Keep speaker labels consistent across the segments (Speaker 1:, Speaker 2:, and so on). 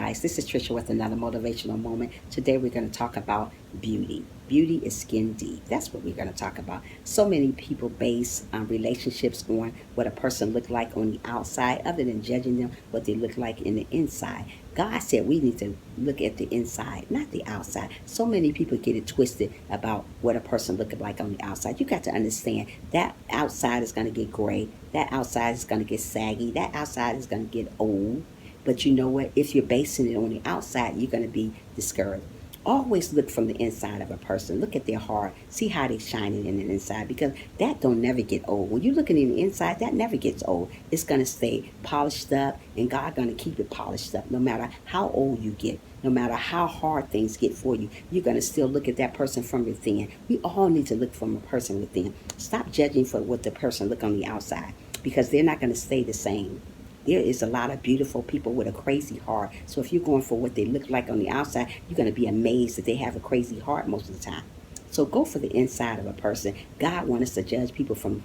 Speaker 1: guys, this is Trisha with another motivational moment. Today we're going to talk about beauty. Beauty is skin deep. That's what we're going to talk about. So many people base relationships on what a person look like on the outside, other than judging them what they look like in the inside. God said we need to look at the inside, not the outside. So many people get it twisted about what a person looking like on the outside. You got to understand that outside is going to get gray. That outside is going to get saggy. That outside is going to get old. But you know what? If you're basing it on the outside, you're going to be discouraged. Always look from the inside of a person. Look at their heart. See how they shining in the inside, because that don't never get old. When you're looking in the inside, that never gets old. It's going to stay polished up, and God going to keep it polished up no matter how old you get. No matter how hard things get for you, you're going to still look at that person from within. We all need to look from a person within. Stop judging for what the person look on the outside, because they're not going to stay the same. There is a lot of beautiful people with a crazy heart. So if you're going for what they look like on the outside, you're going to be amazed that they have a crazy heart most of the time. So go for the inside of a person. God wants us to judge people from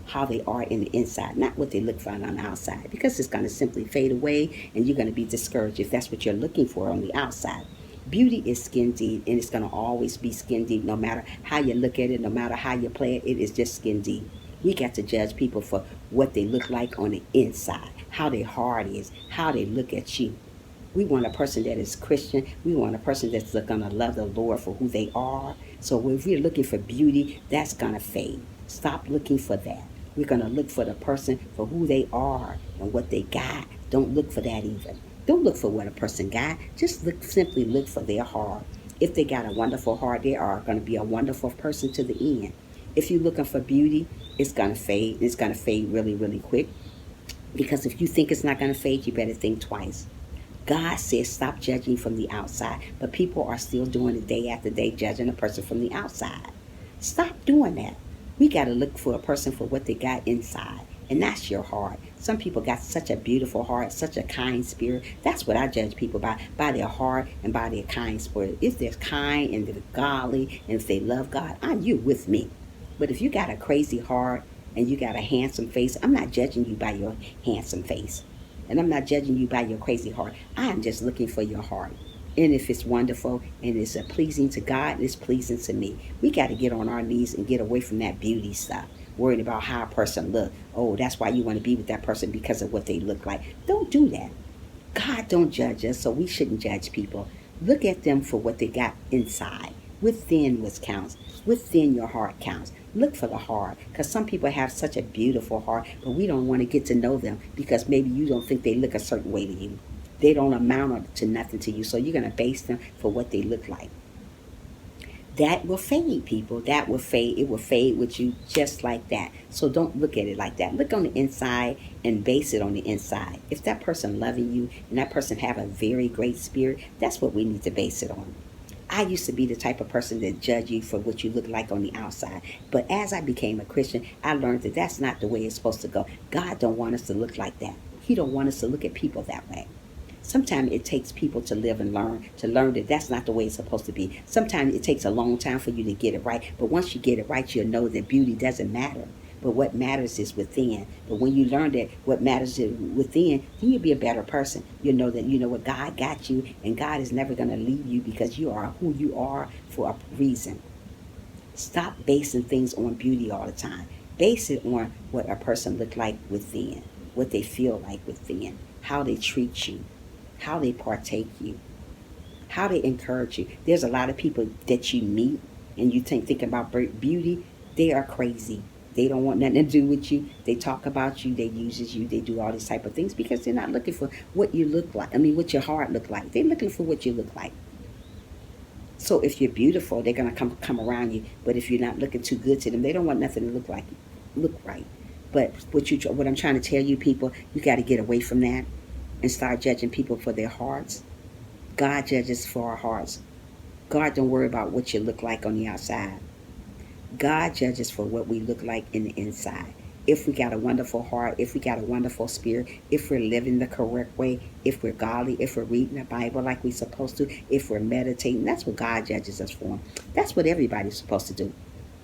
Speaker 1: how they are in the inside, not what they look like on the outside, because it's going to simply fade away, and you're going to be discouraged if that's what you're looking for on the outside. Beauty is skin deep, and it's going to always be skin deep, no matter how you look at it, no matter how you play it. It is just skin deep. We got to judge people for what they look like on the inside, how their heart is, how they look at you. We want a person that is Christian. We want a person that's going to love the Lord for who they are. So if we're looking for beauty, that's going to fade. Stop looking for that. We're going to look for the person for who they are and what they got. Don't look for that even. Don't look for what a person got. Just simply look for their heart. If they got a wonderful heart, they are going to be a wonderful person to the end. If you're looking for beauty, it's going to fade. It's going to fade really, really quick. Because if you think it's not going to fade, you better think twice. God says stop judging from the outside, but people are still doing it day after day, judging a person from the outside. Stop doing that. We got to look for a person for what they got inside, and that's your heart. Some people got such a beautiful heart, such a kind spirit. That's what I judge people by their heart and by their kind spirit. If they're kind and they're godly, and if they love God, you with me. But if you got a crazy heart and you got a handsome face, I'm not judging you by your handsome face. And I'm not judging you by your crazy heart. I'm just looking for your heart. And if it's wonderful and it's pleasing to God, it's pleasing to me. We got to get on our knees and get away from that beauty stuff. Worrying about how a person look. Oh, that's why you want to be with that person, because of what they look like. Don't do that. God don't judge us, so we shouldn't judge people. Look at them for what they got inside. Within what counts. Within your heart counts. Look for the heart, because some people have such a beautiful heart, but we don't want to get to know them because maybe you don't think they look a certain way to you. They don't amount to nothing to you, so you're going to base them for what they look like. That will fade, people. That will fade. It will fade with you just like that. So don't look at it like that. Look on the inside and base it on the inside. If that person loving you and that person have a very great spirit, that's what we need to base it on. I used to be the type of person that judge you for what you look like on the outside. But as I became a Christian, I learned that that's not the way it's supposed to go. God don't want us to look like that. He don't want us to look at people that way. Sometimes it takes people to live and learn that that's not the way it's supposed to be. Sometimes it takes a long time for you to get it right. But once you get it right, you'll know that beauty doesn't matter. But what matters is within. But when you learn that what matters is within, then you'll be a better person. You'll know that you know what God got you, and God is never going to leave you, because you are who you are for a reason. Stop basing things on beauty all the time. Base it on what a person look like within, what they feel like within, how they treat you, how they partake you, how they encourage you. There's a lot of people that you meet and you think about beauty. They are crazy. They don't want nothing to do with you. They talk about you. They use you. They do all these type of things because they're not looking for what you look like. What your heart look like. They're looking for what you look like. So if you're beautiful, they're gonna come around you. But if you're not looking too good to them, they don't want nothing to look right. But what I'm trying to tell you, people, you got to get away from that and start judging people for their hearts. God judges for our hearts. God don't worry about what you look like on the outside. God judges for what we look like in the inside. If we got a wonderful heart, if we got a wonderful spirit, if we're living the correct way, if we're godly, if we're reading the Bible like we're supposed to, if we're meditating, that's what God judges us for. That's what everybody's supposed to do.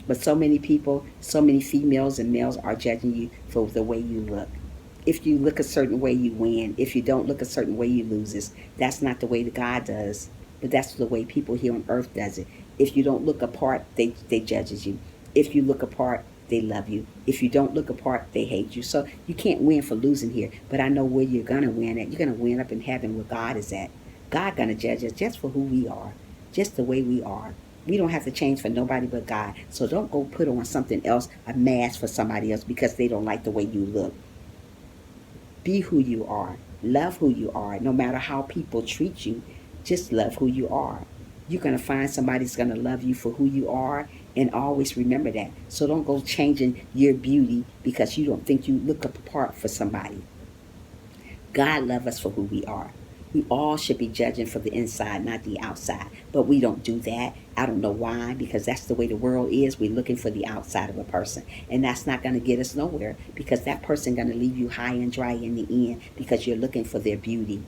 Speaker 1: But so many people, so many females and males are judging you for the way you look. If you look a certain way, you win. If you don't look a certain way, you loses. That's not the way that God does, but that's the way people here on earth does it. If you don't look apart, they judges you. If you look apart, they love you. If you don't look apart, they hate you. So you can't win for losing here. But I know where you're gonna win at. You're gonna win up in heaven where God is at. God gonna judge us just for who we are, just the way we are. We don't have to change for nobody but God. So don't go put on something else, a mask for somebody else because they don't like the way you look. Be who you are. Love who you are. No matter how people treat you, just love who you are. You're going to find somebody's going to love you for who you are, and always remember that. So don't go changing your beauty because you don't think you look apart for somebody. God loves us for who we are. We all should be judging for the inside, not the outside. But we don't do that. I don't know why, because that's the way the world is. We're looking for the outside of a person. And that's not going to get us nowhere because that person going to leave you high and dry in the end because you're looking for their beauty.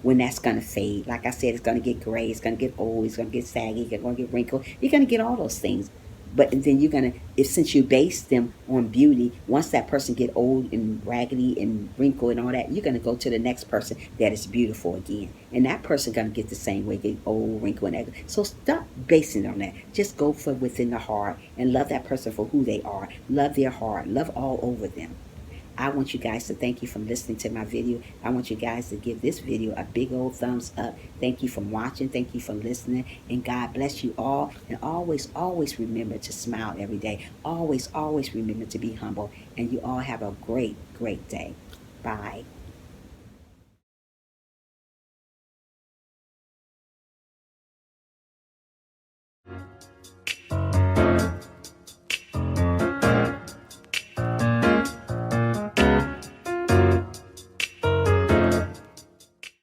Speaker 1: When that's going to fade, like I said, it's going to get gray, it's going to get old, it's going to get saggy, it's going to get wrinkled. You're going to get all those things. But then you're gonna, if since you base them on beauty, once that person get old and raggedy and wrinkled and all that, you're gonna go to the next person that is beautiful again, and that person gonna get the same way, get old, wrinkled, and ugly. So stop basing it on that. Just go for within the heart and love that person for who they are. Love their heart. Love all over them. I want you guys to thank you for listening to my video. I want you guys to give this video a big old thumbs up. Thank you for watching. Thank you for listening. And God bless you all. And always, always remember to smile every day. Always, always remember to be humble. And you all have a great, great day. Bye.